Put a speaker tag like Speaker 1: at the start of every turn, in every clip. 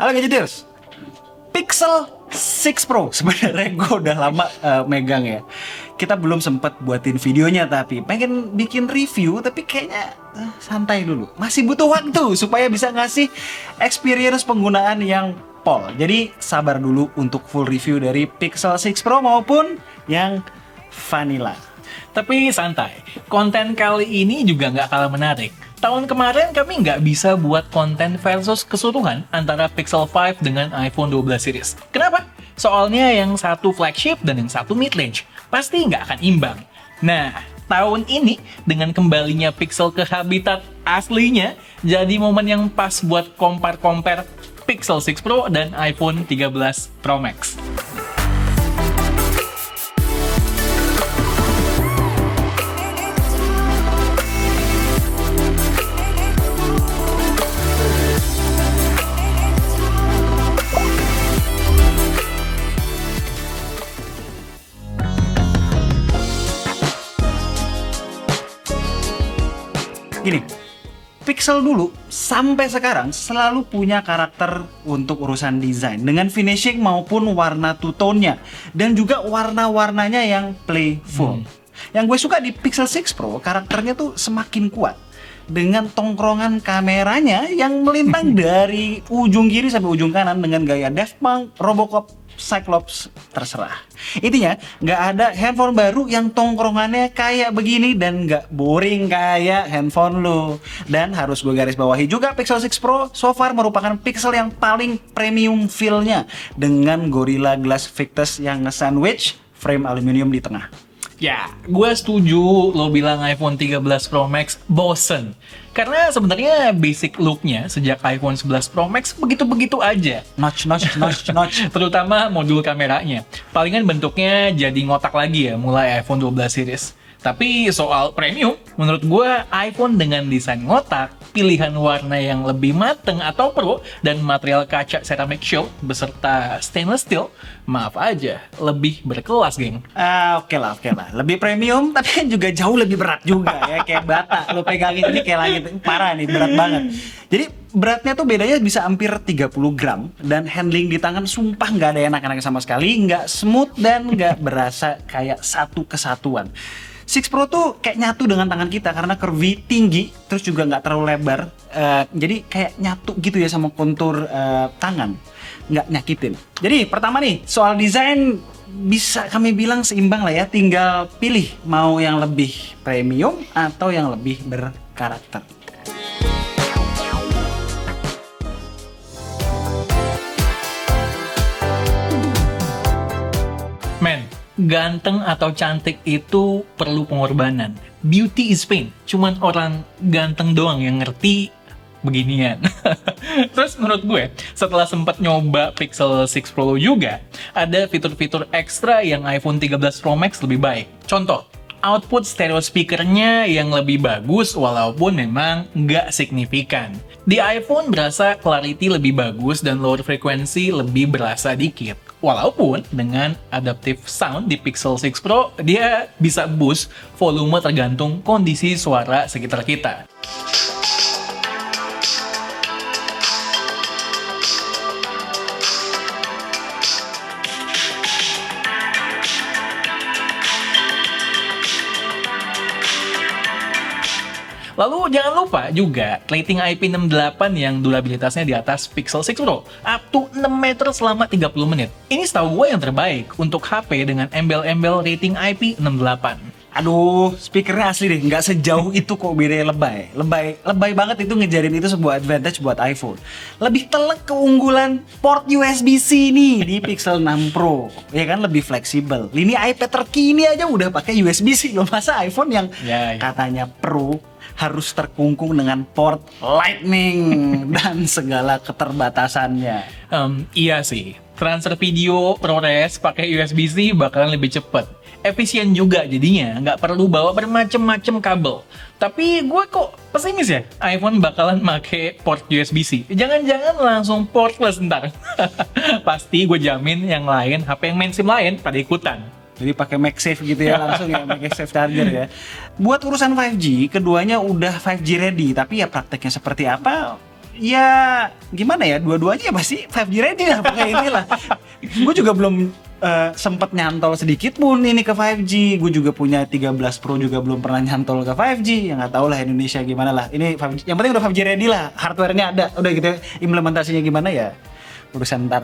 Speaker 1: Halo Gadgeters, Pixel 6 Pro sebenarnya gue udah lama megang ya. Kita belum sempat buatin videonya, tapi pengen bikin review, tapi kayaknya santai dulu. Masih butuh waktu supaya bisa ngasih experience penggunaan yang pol. Jadi sabar dulu untuk full review dari Pixel 6 Pro maupun yang vanilla.
Speaker 2: Tapi santai, konten kali ini juga nggak kalah menarik. Tahun kemarin kami nggak bisa buat konten versus keseluruhan antara Pixel 5 dengan iPhone 12 series. Kenapa? Soalnya yang satu flagship dan yang satu mid-range pasti nggak akan imbang. Nah, tahun ini dengan kembalinya Pixel ke habitat aslinya, jadi momen yang pas buat compare Pixel 6 Pro dan iPhone 13 Pro Max.
Speaker 1: Gini, Pixel dulu sampai sekarang selalu punya karakter untuk urusan desain dengan finishing maupun warna two-tone-nya dan juga warna-warnanya yang playful. Yang gue suka di Pixel 6 Pro, karakternya tuh semakin kuat dengan tongkrongan kameranya yang melintang dari ujung kiri sampai ujung kanan dengan gaya Daft Punk, Robocop, Cyclops, terserah. Intinya, nggak ada handphone baru yang tongkrongannya kayak begini dan nggak boring kayak handphone lo. Dan harus gue garis bawahi juga, Pixel 6 Pro so far merupakan Pixel yang paling premium feel-nya dengan Gorilla Glass Victus yang nge-sandwich frame aluminium di tengah.
Speaker 2: Ya, gue setuju lo bilang iPhone 13 Pro Max bosen. Karena sebenarnya basic look-nya sejak iPhone 11 Pro Max begitu-begitu aja.
Speaker 1: Notch.
Speaker 2: Terutama modul kameranya. Palingan bentuknya jadi ngotak lagi ya mulai iPhone 12 series. Tapi soal premium, menurut gue iPhone dengan desain ngotak, pilihan warna yang lebih mateng atau pro, dan material kaca ceramic shield beserta stainless steel, maaf aja, lebih berkelas, geng.
Speaker 1: Oke lah. Lebih premium, tapi kan juga jauh lebih berat juga ya. Kayak bata, lo pegangin ini kayak langit. Parah nih, berat banget. Jadi beratnya tuh bedanya bisa hampir 30 gram. Dan handling di tangan sumpah nggak ada enak-enak sama sekali. Nggak smooth dan nggak berasa kayak satu kesatuan. 6 Pro tuh kayak nyatu dengan tangan kita karena curvy tinggi, terus juga nggak terlalu lebar. Jadi kayak nyatu gitu ya sama kontur tangan. Nggak nyakitin. Jadi pertama nih, soal desain bisa kami bilang seimbang lah ya. Tinggal pilih mau yang lebih premium atau yang lebih berkarakter.
Speaker 2: Men, ganteng atau cantik itu perlu pengorbanan. Beauty is pain. Cuman orang ganteng doang yang ngerti beginian. Terus menurut gue, setelah sempat nyoba Pixel 6 Pro juga, ada fitur-fitur ekstra yang iPhone 13 Pro Max lebih baik. Contoh, output stereo speakernya yang lebih bagus walaupun memang nggak signifikan. Di iPhone berasa clarity lebih bagus dan lower frequency lebih berasa dikit. Walaupun dengan adaptive sound di Pixel 6 Pro, dia bisa boost volume tergantung kondisi suara sekitar kita. Lalu jangan lupa juga rating IP68 yang durabilitasnya di atas Pixel 6 Pro, up to 6 meter selama 30 menit. Ini setahu gue yang terbaik untuk HP dengan embel-embel rating IP68.
Speaker 1: Aduh, speakernya asli deh, nggak sejauh itu kok bedanya lebay banget itu ngejarin itu sebuah advantage buat iPhone. Lebih telek keunggulan port USB-C nih di Pixel 6 Pro, ya kan lebih fleksibel. Lini iPad terkini aja udah pakai USB-C loh, masa iPhone yang katanya Pro harus terkungkung dengan port Lightning dan segala keterbatasannya.
Speaker 2: Iya sih, transfer video ProRes pakai USB-C bakalan lebih cepet. Efisien juga jadinya, nggak perlu bawa bermacam-macam kabel. Tapi gue kok pesimis ya, iPhone bakalan make port USB-C. Jangan-jangan langsung portless ntar. Pasti gue jamin yang lain, HP yang main SIM lain pada ikutan.
Speaker 1: Jadi pakai MagSafe gitu ya langsung ya, MagSafe charger ya. Buat urusan 5G, keduanya udah 5G ready, tapi ya prakteknya seperti apa Ya gimana ya, dua-duanya ya pasti 5G ready lah pakai inilah. Gue juga belum sempet nyantol sedikit pun ini ke 5G. Gue juga punya 13 Pro juga belum pernah nyantol ke 5G. Ya nggak tahu lah Indonesia gimana lah. Ini 5G, yang penting udah 5G ready lah, hardware-nya ada. Udah gitu, implementasinya gimana ya urusan ntar.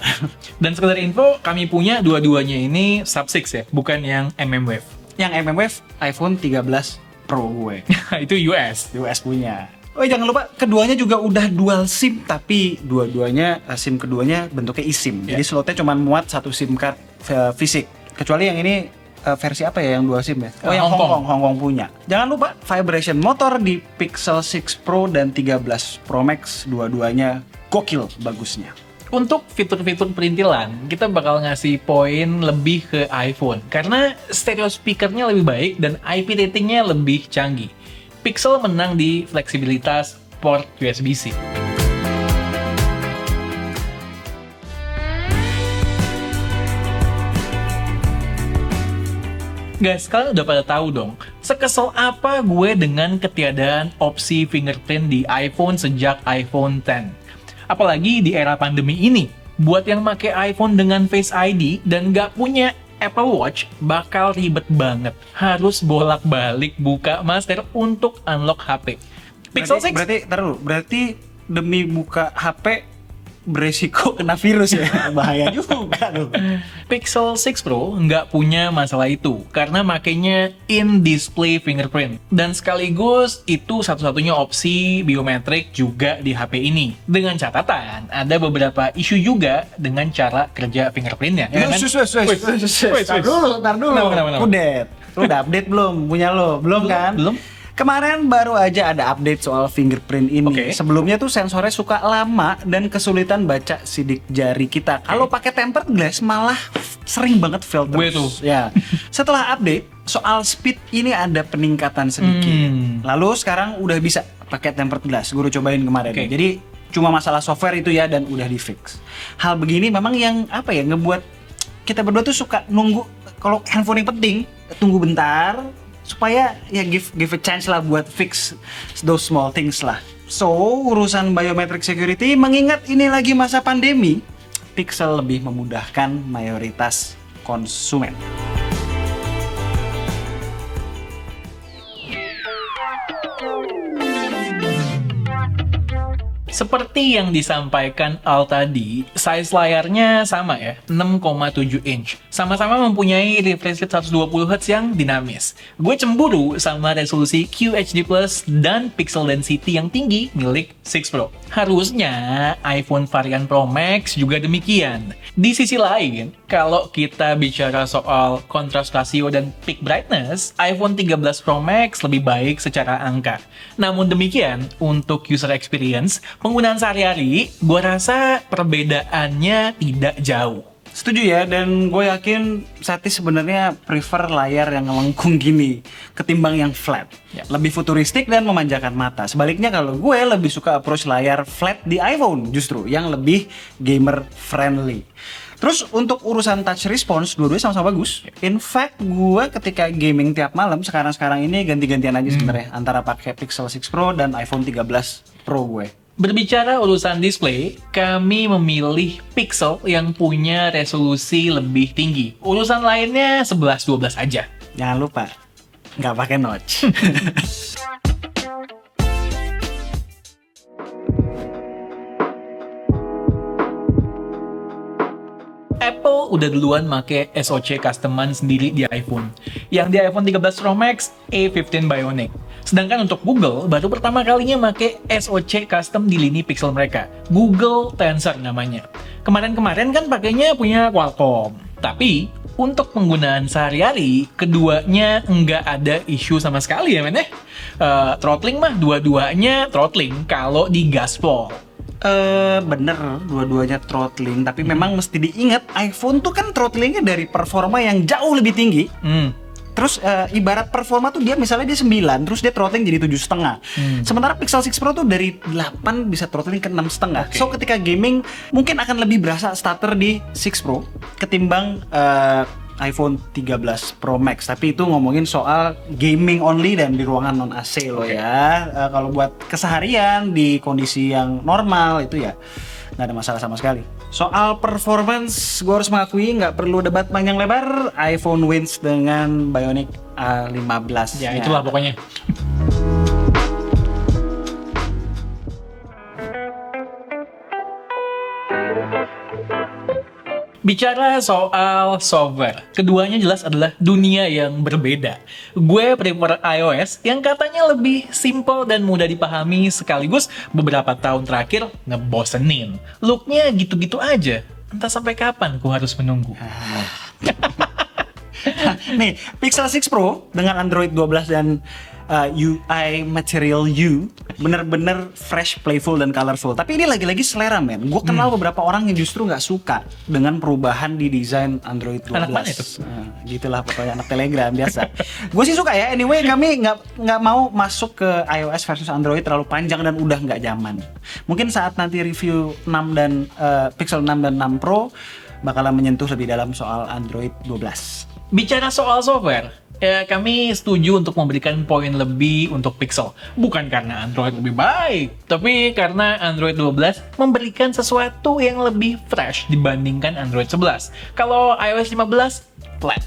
Speaker 2: Dan sekedar info, kami punya dua-duanya ini Sub-6 ya, bukan yang mmWave.
Speaker 1: Yang mmWave iPhone 13 Pro gue.
Speaker 2: Itu US.
Speaker 1: US punya. Oh jangan lupa keduanya juga udah dual SIM, tapi dua-duanya SIM keduanya bentuknya eSIM. Jadi slotnya cuma muat satu SIM card fisik. Kecuali yang ini versi apa ya yang dual SIM ya? Oh yang
Speaker 2: Hong
Speaker 1: Kong punya. Jangan lupa vibration motor di Pixel 6 Pro dan 13 Pro Max, dua-duanya gokil bagusnya.
Speaker 2: Untuk fitur-fitur perintilan, kita bakal ngasih poin lebih ke iPhone karena stereo speakernya lebih baik dan IP ratingnya lebih canggih. Pixel menang di fleksibilitas port USB-C. Guys, kalian udah pada tahu dong, sekesel apa gue dengan ketiadaan opsi fingerprint di iPhone sejak iPhone X. Apalagi di era pandemi ini, buat yang pakai iPhone dengan Face ID dan nggak punya Apple Watch, bakal ribet banget. Harus bolak-balik buka master untuk unlock HP. Pixel 6
Speaker 1: Berarti demi buka HP beresiko kena virus ya. Bahaya juga dong.
Speaker 2: Pixel 6 Pro nggak punya masalah itu karena makainya in-display fingerprint. Dan sekaligus itu satu-satunya opsi biometrik juga di HP ini. Dengan catatan, ada beberapa isu juga dengan cara kerja fingerprintnya. Ya kan?
Speaker 1: Tar dulu.
Speaker 2: Kenapa?
Speaker 1: Udah. Lu udah update belum? Punya lo? Belum kan?
Speaker 2: Belum.
Speaker 1: Kemarin baru aja ada update soal fingerprint ini.
Speaker 2: Oke.
Speaker 1: Sebelumnya tuh sensornya suka lama dan kesulitan baca sidik jari kita. Kalau pakai tempered glass malah sering banget fail
Speaker 2: Gue
Speaker 1: terus.
Speaker 2: tuh.
Speaker 1: Ya. Setelah update soal speed ini ada peningkatan sedikit. Lalu sekarang udah bisa pakai tempered glass. Gue udah cobain kemarin.
Speaker 2: Oke.
Speaker 1: Jadi cuma masalah software itu ya dan udah di fix. Hal begini memang yang apa ya ngebuat kita berdua tuh suka nunggu kalau handphone yang penting tunggu bentar supaya ya give a chance lah buat fix those small things lah. So, urusan biometric security mengingat ini lagi masa pandemi, Pixel lebih memudahkan mayoritas konsumen.
Speaker 2: Seperti yang disampaikan Al tadi, size layarnya sama ya, 6,7 inch. Sama-sama mempunyai refresh rate 120Hz yang dinamis. Gue cemburu sama resolusi QHD+ dan pixel density yang tinggi milik 6 Pro. Harusnya iPhone varian Pro Max juga demikian. Di sisi lain, kalau kita bicara soal contrast ratio dan peak brightness, iPhone 13 Pro Max lebih baik secara angka. Namun demikian, untuk user experience, penggunaan sehari-hari, gue rasa perbedaannya tidak jauh.
Speaker 1: Setuju ya, dan gue yakin Sati sebenarnya prefer layar yang melengkung gini ketimbang yang flat.
Speaker 2: Ya.
Speaker 1: Lebih futuristik dan memanjakan mata. Sebaliknya kalau gue lebih suka approach layar flat di iPhone justru, yang lebih gamer friendly. Terus untuk urusan touch response, dua-duanya sama-sama bagus. In fact, gue ketika gaming tiap malam sekarang-sekarang ini ganti-gantian aja sebenarnya antara pakai Pixel 6 Pro dan iPhone 13 Pro gue.
Speaker 2: Berbicara urusan display, kami memilih Pixel yang punya resolusi lebih tinggi. Urusan lainnya 11-12 aja.
Speaker 1: Jangan lupa, nggak pakai notch.
Speaker 2: Apple udah duluan make SoC customan sendiri di iPhone. Yang di iPhone 13 Pro Max, A15 Bionic. Sedangkan untuk Google, baru pertama kalinya make SoC custom di lini Pixel mereka. Google Tensor namanya. Kemarin-kemarin kan pakainya punya Qualcomm. Tapi, untuk penggunaan sehari-hari, keduanya nggak ada isu sama sekali ya men. Throttling mah dua-duanya throttling kalau di gaspol.
Speaker 1: Bener, dua-duanya throttling, tapi memang mesti diingat iPhone tuh kan throttlingnya dari performa yang jauh lebih tinggi. Terus ibarat performa tuh dia misalnya dia 9, terus dia throttling jadi 7,5. Sementara Pixel 6 Pro tuh dari 8 bisa throttling ke 6,5. So ketika gaming mungkin akan lebih berasa starter di 6 Pro ketimbang iPhone 13 Pro Max, tapi itu ngomongin soal gaming only dan di ruangan non AC loh ya. Kalau buat keseharian di kondisi yang normal itu ya nggak ada masalah sama sekali. Soal performance, gue harus mengakui nggak perlu debat panjang lebar, iPhone wins dengan Bionic A15.
Speaker 2: Ya itulah pokoknya. Bicara soal software, keduanya jelas adalah dunia yang berbeda. Gue prefer iOS yang katanya lebih simple dan mudah dipahami, sekaligus beberapa tahun terakhir ngebosenin. Looknya gitu-gitu aja. Entah sampai kapan ku harus menunggu.
Speaker 1: Nih, Pixel 6 Pro dengan Android 12 dan UI Material U bener-bener fresh, playful, dan colorful. Tapi ini lagi-lagi selera, men. Gue kenal beberapa orang yang justru nggak suka dengan perubahan di desain Android 12.
Speaker 2: Anak mana itu?
Speaker 1: Gitulah pokoknya, anak Telegram biasa. Gue sih suka ya. Anyway, kami nggak mau masuk ke iOS versus Android terlalu panjang dan udah nggak zaman. Mungkin saat nanti review 6 dan Pixel 6 dan 6 Pro bakalan menyentuh lebih dalam soal Android 12.
Speaker 2: Bicara soal software, ya kami setuju untuk memberikan poin lebih untuk Pixel. Bukan karena Android lebih baik, tapi karena Android 12 memberikan sesuatu yang lebih fresh dibandingkan Android 11. Kalau iOS 15, flat.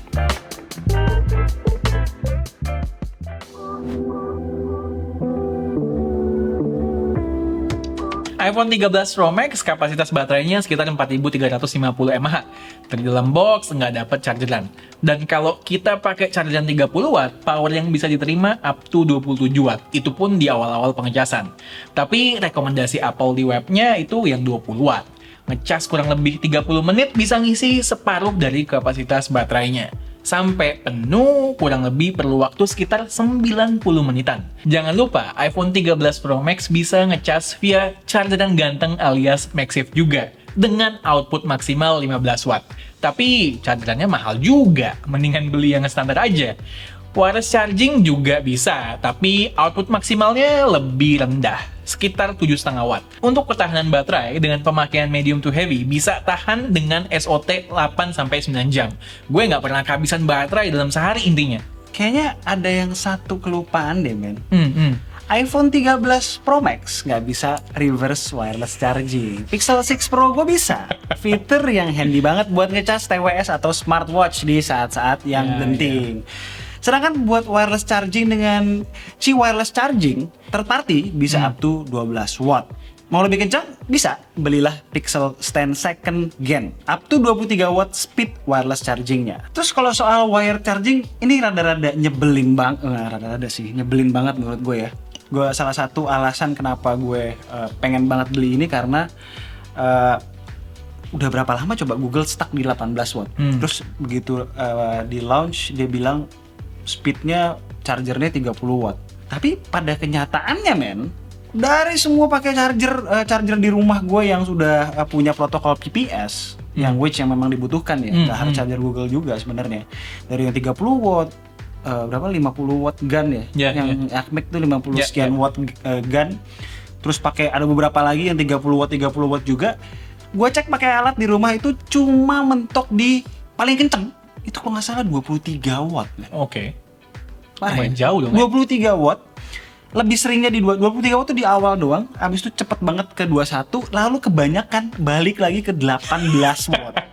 Speaker 2: iPhone 13 Pro Max kapasitas baterainya sekitar 4350 mAh. Dari dalam box nggak dapat chargeran. Dan kalau kita pakai chargeran 30 watt, power yang bisa diterima up to 27 watt. Itu pun di awal-awal pengecasan. Tapi rekomendasi Apple di webnya itu yang 20 watt. Ngecas kurang lebih 30 menit bisa ngisi separuh dari kapasitas baterainya. Sampai penuh kurang lebih perlu waktu sekitar 90 menitan. Jangan lupa iPhone 13 Pro Max bisa ngecas via chargeran ganteng alias MagSafe juga dengan output maksimal 15 watt. Tapi chargerannya mahal juga, mendingan beli yang standar aja. Wireless charging juga bisa, tapi output maksimalnya lebih rendah, sekitar 7,5 watt. Untuk ketahanan baterai dengan pemakaian medium to heavy bisa tahan dengan SOT 8-9 jam. Gue nggak pernah kehabisan baterai dalam sehari intinya.
Speaker 1: Kayaknya ada yang satu kelupaan deh, men. iPhone 13 Pro Max nggak bisa reverse wireless charging. Pixel 6 Pro gue bisa. Fitur yang handy banget buat ngecas TWS atau smartwatch di saat-saat yang genting. Sedangkan buat wireless charging dengan Qi Wireless Charging, third party bisa up to 12 watt. Mau lebih kencang? Bisa. Belilah Pixel Stand Second Gen, up to 23 watt speed wireless chargingnya. Terus kalau soal wire charging, ini rada-rada nyebelin banget. Rada-rada sih, nyebelin banget menurut gue ya. Gue salah satu alasan kenapa gue pengen banget beli ini karena udah berapa lama coba Google stuck di 18 watt. Terus begitu di launch dia bilang speednya chargernya 30 watt. Tapi pada kenyataannya, men, dari semua pakai charger di rumah gue yang sudah punya protokol PPS, yang memang dibutuhkan ya, nggak harus charger Google juga sebenarnya. Dari yang 30 watt, berapa 50 watt gun ya, yang Acme tuh 50 sekian watt gun. Terus pakai ada beberapa lagi yang 30 watt juga. Gue cek pakai alat di rumah itu cuma mentok di paling kenceng itu kalau nggak salah 23 watt.
Speaker 2: Oke.
Speaker 1: Lumayan
Speaker 2: jauh dong.
Speaker 1: 23 watt. Lebih seringnya di 23 watt itu di awal doang, habis itu cepet banget ke 21, lalu kebanyakan balik lagi ke 18 watt.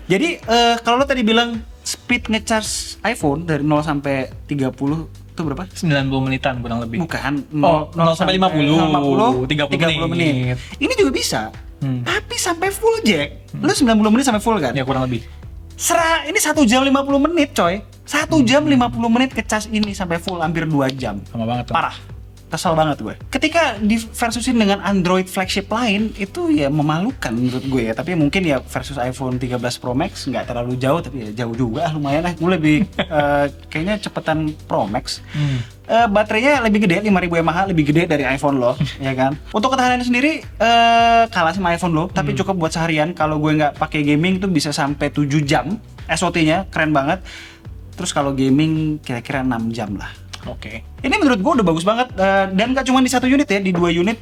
Speaker 1: Jadi kalau lo tadi bilang speed ngecharge iPhone dari 0 sampai 30 itu berapa?
Speaker 2: 90 menitan kurang lebih.
Speaker 1: Bukan.
Speaker 2: 0 sampai 50, 30 menit.
Speaker 1: Ini juga bisa. Tapi sampai full jack. Lo 90 menit sampai full kan?
Speaker 2: Ya kurang lebih.
Speaker 1: Ini 1 jam 50 menit coy. 1 jam 50 menit ngecas ini sampai full, hampir 2 jam.
Speaker 2: Lama banget tuh.
Speaker 1: Parah. Kesel banget gue. Ketika di versusin dengan Android flagship lain, itu ya memalukan menurut gue ya. Tapi mungkin ya versus iPhone 13 Pro Max nggak terlalu jauh, tapi ya jauh juga lumayan lah. Gue lebih kayaknya cepetan Pro Max. Baterainya lebih gede, 5000 mAh, lebih gede dari iPhone lo, ya kan. Untuk ketahanannya sendiri kalah sama iPhone lo, tapi cukup buat seharian. Kalau gue nggak pakai gaming itu bisa sampai 7 jam. SOT-nya keren banget. Terus kalau gaming kira-kira 6 jam lah.
Speaker 2: Oke.
Speaker 1: Ini menurut gue udah bagus banget, dan gak cuma di 1 unit ya, di 2 unit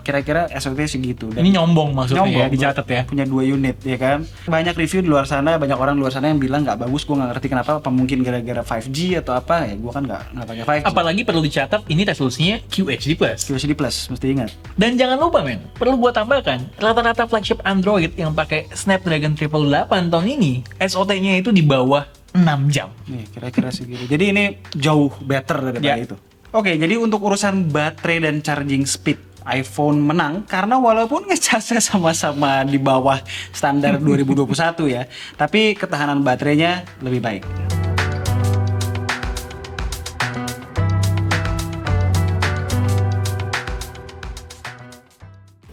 Speaker 1: kira-kira SOT segitu. Dan
Speaker 2: Ini nyombong maksudnya ya,
Speaker 1: nyombong,
Speaker 2: dicatat ya.
Speaker 1: punya 2 unit ya kan. Banyak review di luar sana, banyak orang di luar sana yang bilang nggak bagus. Gue nggak ngerti kenapa, apa mungkin gara-gara 5G atau apa ya. Gue kan nggak pakai 5G.
Speaker 2: Apalagi perlu dicatat, ini resolusinya QHD+.
Speaker 1: QHD Plus, mesti ingat.
Speaker 2: Dan jangan lupa men, perlu buat tambahkan, rata-rata flagship Android yang pakai Snapdragon 888 tahun ini, SOT-nya itu di bawah 6 jam.
Speaker 1: Nih, kira-kira segitu. Jadi ini jauh better daripada
Speaker 2: Ya.
Speaker 1: itu. Oke, jadi untuk urusan baterai dan charging speed, iPhone menang karena walaupun ngecasnya sama-sama di bawah standar 2021 ya, tapi ketahanan baterainya lebih baik.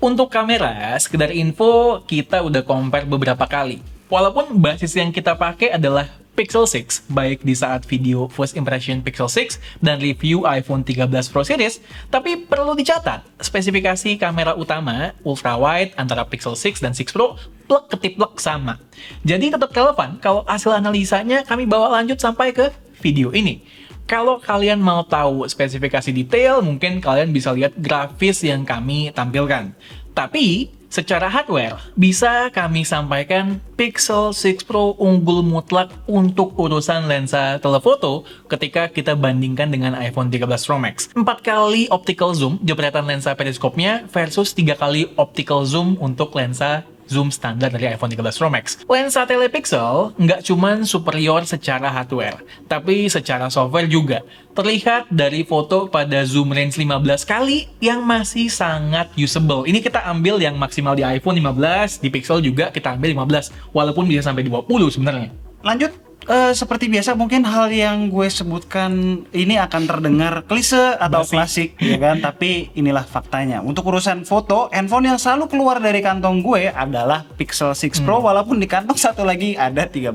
Speaker 2: Untuk kamera, sekedar info, kita udah compare beberapa kali. Walaupun basis yang kita pakai adalah Pixel 6, baik di saat video first impression Pixel 6 dan review iPhone 13 Pro Series, tapi perlu dicatat, spesifikasi kamera utama ultrawide antara Pixel 6 dan 6 Pro plek ketiplek sama. Jadi tetap relevan kalau hasil analisanya kami bawa lanjut sampai ke video ini. Kalau kalian mau tahu spesifikasi detail, mungkin kalian bisa lihat grafis yang kami tampilkan. Tapi, secara hardware, bisa kami sampaikan Pixel 6 Pro unggul mutlak untuk urusan lensa telefoto ketika kita bandingkan dengan iPhone 13 Pro Max. 4 kali optical zoom jepretan lensa periskopnya versus 3 kali optical zoom untuk lensa zoom standar dari iPhone 13 Pro Max. Lensa telepixel nggak cuman superior secara hardware, tapi secara software juga. Terlihat dari foto pada zoom range 15 kali yang masih sangat usable. Ini kita ambil yang maksimal di iPhone 15, di Pixel juga kita ambil 15, walaupun bisa sampai 20 sebenarnya.
Speaker 1: Lanjut, seperti biasa mungkin hal yang gue sebutkan ini akan terdengar klise atau
Speaker 2: Basi.
Speaker 1: klasik ya kan, tapi inilah faktanya. Untuk urusan foto, handphone yang selalu keluar dari kantong gue adalah Pixel 6 Pro, walaupun di kantong satu lagi ada 13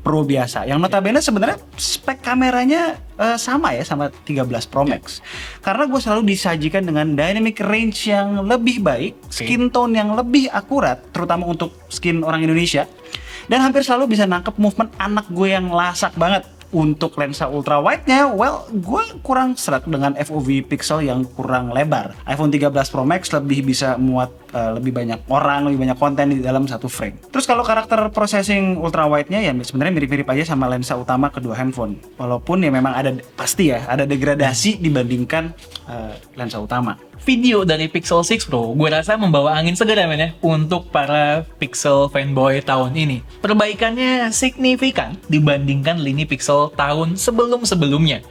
Speaker 1: Pro biasa. Yang notabene sebenarnya spek kameranya sama ya sama 13 Pro Max. Karena gue selalu disajikan dengan dynamic range yang lebih baik, skin tone yang lebih akurat, terutama untuk skin orang Indonesia. Dan hampir selalu bisa nangkep movement anak gue yang lasak banget. Untuk lensa ultra wide-nya, well, gue kurang serak dengan FOV pixel yang kurang lebar. iPhone 13 Pro Max lebih bisa muat lebih banyak orang, lebih banyak konten di dalam satu frame. Terus kalau karakter processing ultra wide-nya ya sebenarnya mirip-mirip aja sama lensa utama kedua handphone. Walaupun ya memang ada pasti ya ada degradasi dibandingkan lensa utama.
Speaker 2: Video dari Pixel 6 Pro gue rasa membawa angin segar ya men ya untuk para Pixel fanboy tahun ini. Perbaikannya signifikan dibandingkan lini Pixel tahun sebelum-sebelumnya.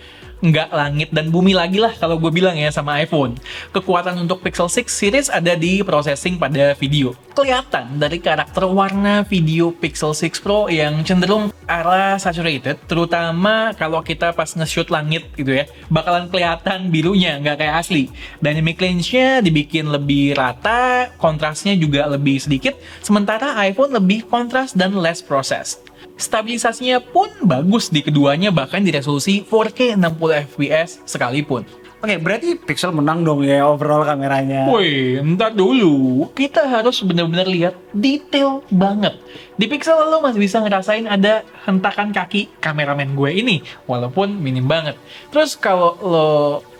Speaker 2: Nggak langit dan bumi lagi lah kalau gue bilang ya sama iPhone. Kekuatan untuk Pixel 6 series ada di processing pada video. Kelihatan dari karakter warna video Pixel 6 Pro yang cenderung arah saturated, terutama kalau kita pas nge-shoot langit gitu ya, bakalan kelihatan birunya, nggak kayak asli. Dynamic range-nya dibikin lebih rata, kontrasnya juga lebih sedikit, sementara iPhone lebih kontras dan less processed. Stabilisasinya pun bagus di keduanya, bahkan di resolusi 4K 60 fps sekalipun.
Speaker 1: Oke, berarti Pixel menang dong ya overall kameranya.
Speaker 2: Woi, ntar dulu. Kita harus benar-benar lihat detail banget. Di Pixel lo masih bisa ngerasain ada hentakan kaki kameramen gue ini, walaupun minim banget. Terus kalau lo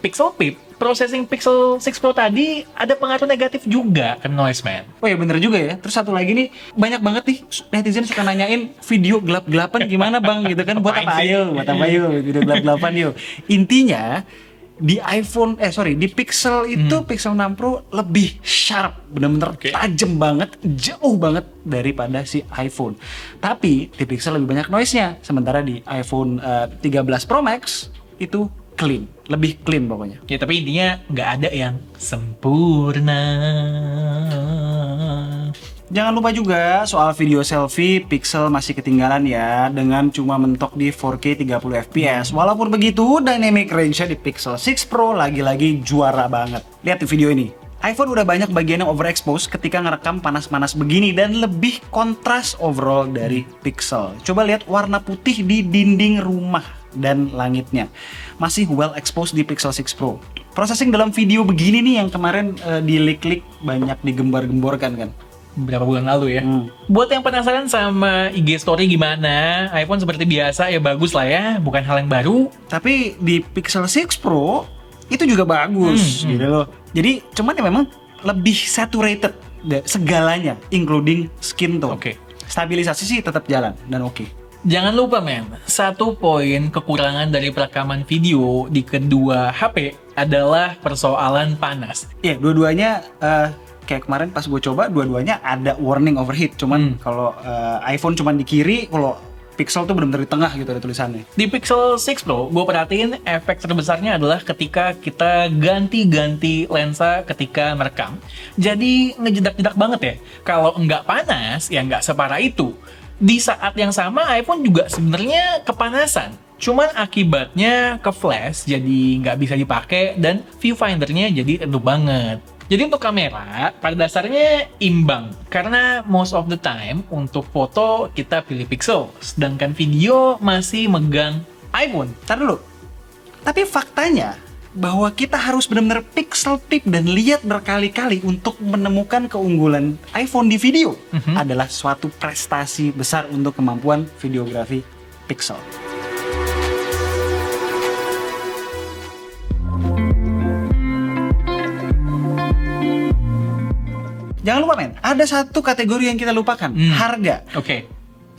Speaker 2: Pixel Pip, processing Pixel 6 Pro tadi ada pengaruh negatif juga ke noise, man.
Speaker 1: Oh ya bener juga ya. Terus satu lagi nih, banyak banget nih netizen suka nanyain video gelap-gelapan gimana bang gitu kan. Buat apa
Speaker 2: Apaan sih?
Speaker 1: ayo, buat apa ayo video gelap-gelapan yuk. Intinya di di Pixel itu Pixel 6 Pro lebih sharp, bener-bener tajam banget, jauh banget daripada si iPhone. Tapi di Pixel lebih banyak noise-nya, sementara di iPhone 13 Pro Max itu clean, lebih clean pokoknya.
Speaker 2: Ya tapi intinya nggak ada yang sempurna.
Speaker 1: Jangan lupa juga soal video selfie, Pixel masih ketinggalan ya dengan cuma mentok di 4K 30 fps. Walaupun begitu, dynamic range-nya di Pixel 6 Pro lagi-lagi juara banget. Lihat di video ini. iPhone udah banyak bagian yang overexpose ketika ngerekam panas-panas begini dan lebih kontras overall dari Pixel. Coba lihat warna putih di dinding rumah dan langitnya. Masih well exposed di Pixel 6 Pro. Processing dalam video begini nih yang kemarin di leak-leak banyak digembar-gemborkan kan.
Speaker 2: beberapa bulan lalu ya. Buat yang penasaran sama IG Story gimana, iPhone seperti biasa ya bagus lah ya, bukan hal yang baru.
Speaker 1: Tapi di Pixel 6 Pro itu juga bagus gitu loh. Jadi cuman ya memang lebih saturated segalanya, including skin tone.
Speaker 2: Oke.
Speaker 1: Stabilisasi sih tetap jalan dan oke.
Speaker 2: Jangan lupa men, satu poin kekurangan dari perekaman video di kedua HP adalah persoalan panas.
Speaker 1: Iya, dua-duanya kayak kemarin pas gue coba, dua-duanya ada warning overheat. Cuman kalau iPhone cuman di kiri, kalau Pixel tuh benar-benar di tengah gitu ada tulisannya.
Speaker 2: Di Pixel 6 Pro, gue perhatiin efek terbesarnya adalah ketika kita ganti-ganti lensa ketika merekam. Jadi ngejedak-jedak banget ya. Kalau nggak panas, ya nggak separah itu. Di saat yang sama, iPhone juga sebenarnya kepanasan. Cuman akibatnya ke flash, jadi nggak bisa dipakai dan viewfindernya jadi redup banget. Jadi untuk kamera, pada dasarnya imbang. Karena most of the time, untuk foto kita pilih Pixel. Sedangkan video masih megang iPhone.
Speaker 1: Ntar dulu. Tapi faktanya, bahwa kita harus benar-benar pixel tip dan lihat berkali-kali untuk menemukan keunggulan iPhone di video adalah suatu prestasi besar untuk kemampuan videografi Pixel. Jangan lupa men, ada satu kategori yang kita lupakan, harga.
Speaker 2: Oke.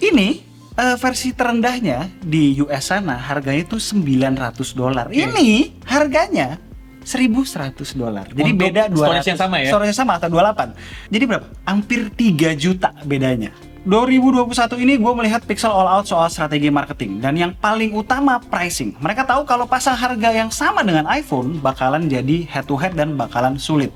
Speaker 1: Ini versi terendahnya di US sana harganya itu $900. Ini harganya $1.100. Jadi
Speaker 2: Untuk
Speaker 1: beda 200.
Speaker 2: storage yang sama ya?
Speaker 1: Storage sama atau 28. Jadi berapa? Hampir 3 juta bedanya. 2021 ini gue melihat Pixel all out soal strategi marketing. Dan yang paling utama pricing. Mereka tahu kalau pasang harga yang sama dengan iPhone bakalan jadi head to head dan bakalan sulit.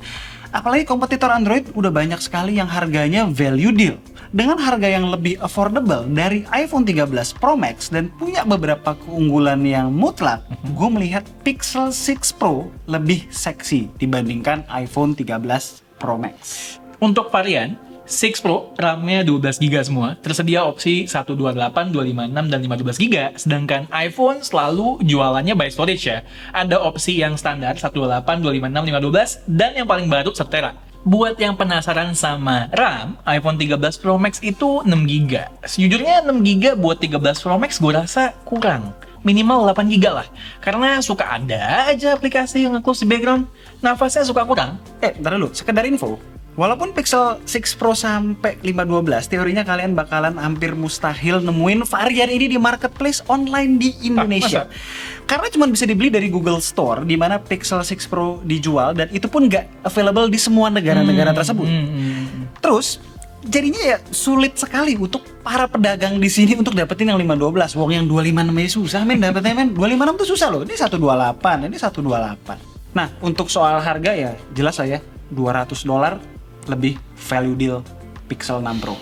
Speaker 1: Apalagi kompetitor Android udah banyak sekali yang harganya value deal. Dengan harga yang lebih affordable dari iPhone 13 Pro Max dan punya beberapa keunggulan yang mutlak, gue melihat Pixel 6 Pro lebih seksi dibandingkan iPhone 13 Pro Max.
Speaker 2: Untuk varian 6 Pro, RAM-nya 12GB semua, tersedia opsi 128, 256, dan 512GB, sedangkan iPhone selalu jualannya by storage ya. Ada opsi yang standar 128, 256, 512, dan yang paling baru 1TB. Buat yang penasaran sama RAM, iPhone 13 Pro Max itu 6GB. Sejujurnya 6GB buat 13 Pro Max gue rasa kurang. Minimal 8GB lah. Karena suka ada aja aplikasi yang nge-close di background, nafasnya suka kurang.
Speaker 1: Bentar dulu, sekedar info. Walaupun Pixel 6 Pro sampai 512, teorinya kalian bakalan hampir mustahil nemuin varian ini di marketplace online di Indonesia. Karena cuma bisa dibeli dari Google Store, di mana Pixel 6 Pro dijual, dan itu pun nggak available di semua negara-negara tersebut. Terus, jadinya ya sulit sekali untuk para pedagang di sini untuk dapetin yang 512. Wong yang 256 aja susah men, dapetnya men. 256 tuh susah loh, ini 128, ini 128. Nah, untuk soal harga ya jelas lah ya, $200 lebih value deal Pixel 6 Pro.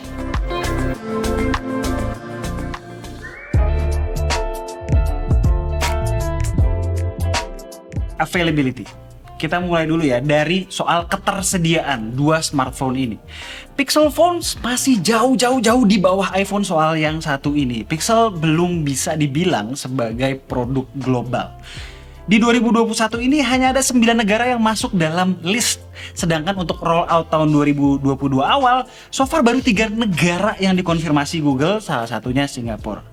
Speaker 1: Availability. Kita mulai dulu ya dari soal ketersediaan dua smartphone ini. Pixel Phones masih jauh di bawah iPhone soal yang satu ini. Pixel belum bisa dibilang sebagai produk global. Di 2021 ini hanya ada 9 negara yang masuk dalam list. Sedangkan untuk rollout tahun 2022 awal, so far baru 3 negara yang dikonfirmasi Google, salah satunya Singapura.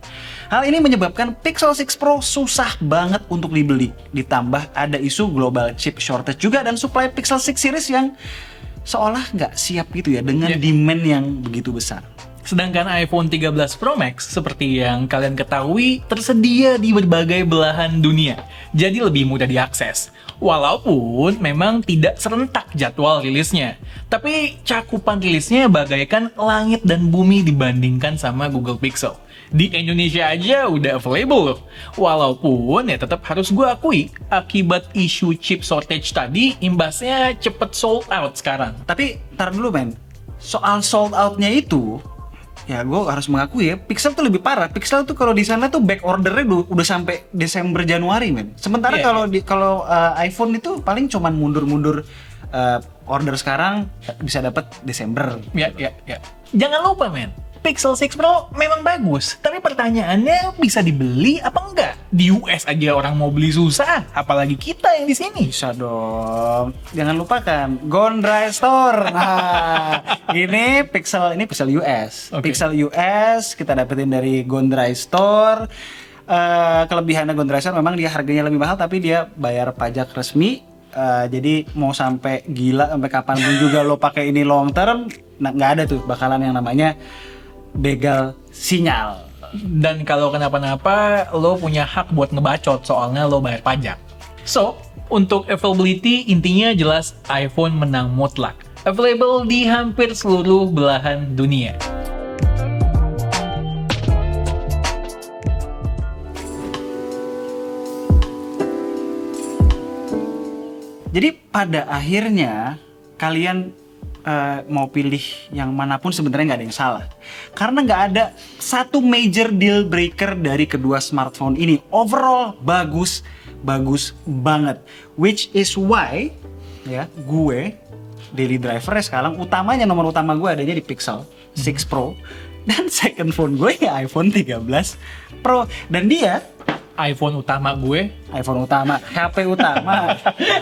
Speaker 1: Hal ini menyebabkan Pixel 6 Pro susah banget untuk dibeli. Ditambah ada isu global chip shortage juga dan supply Pixel 6 series yang seolah nggak siap gitu ya dengan demand yang begitu besar.
Speaker 2: Sedangkan iPhone 13 Pro Max, seperti yang kalian ketahui, tersedia di berbagai belahan dunia, jadi lebih mudah diakses. Walaupun memang tidak serentak jadwal rilisnya, tapi cakupan rilisnya bagaikan langit dan bumi dibandingkan sama Google Pixel. Di Indonesia aja udah available loh. Walaupun ya tetap harus gue akui, akibat isu chip shortage tadi, imbasnya cepet sold out sekarang.
Speaker 1: Tapi ntar dulu men, soal sold outnya itu, ya gue harus mengakui ya, Pixel tuh lebih parah. Pixel tuh kalau di sana tuh back ordernya udah sampai Desember Januari men. Sementara kalau iPhone itu paling cuman mundur-mundur order sekarang bisa dapat Desember.
Speaker 2: Ya. Jangan lupa men, Pixel 6 Pro memang bagus, tapi pertanyaannya bisa dibeli apa enggak? Di US aja orang mau beli susah, apalagi kita yang di sini.
Speaker 1: Bisa dong. Jangan lupakan Gondry Store. Nah, ini Pixel US.
Speaker 2: Oke.
Speaker 1: Pixel US kita dapetin dari Gondry Store. Kelebihannya Gondry Store memang dia harganya lebih mahal, tapi dia bayar pajak resmi. Jadi mau sampai gila sampai kapanpun juga lo pakai ini long term, nggak ada tuh bakalan yang namanya begal sinyal.
Speaker 2: Dan kalau kenapa-napa, lo punya hak buat ngebacot soalnya lo bayar pajak. So, untuk availability, intinya jelas iPhone menang mutlak. Available di hampir seluruh belahan dunia.
Speaker 1: Jadi pada akhirnya kalian mau pilih yang manapun sebenarnya nggak ada yang salah, karena nggak ada satu major deal breaker dari kedua smartphone ini. Overall bagus banget, which is why ya gue daily driver sekarang utamanya nomor utama gue adanya di Pixel 6 Pro, dan second phone gue ya iPhone 13 Pro, dan dia
Speaker 2: iPhone utama gue,
Speaker 1: HP utama.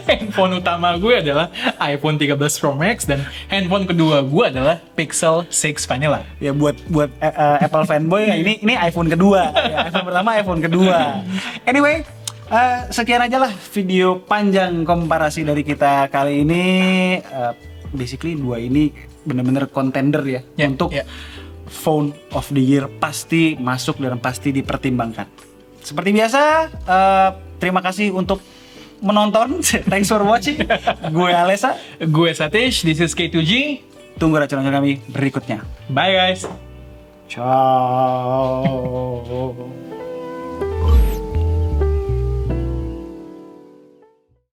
Speaker 2: handphone utama gue adalah iPhone 13 Pro Max, dan handphone kedua gue adalah Pixel 6 Vanilla.
Speaker 1: Ya buat Apple fanboy ya, ini iPhone kedua. Ya, iPhone pertama, iPhone kedua. Anyway, sekian aja lah video panjang komparasi dari kita kali ini. Basically dua ini bener-bener contender ya, untuk phone of the year, pasti masuk dan pasti dipertimbangkan. Seperti biasa, terima kasih untuk menonton. Thanks for watching. Gue Alessa.
Speaker 2: Gue Satish, this is K2G.
Speaker 1: Tunggu racun-racun kami berikutnya.
Speaker 2: Bye guys.
Speaker 1: Ciao.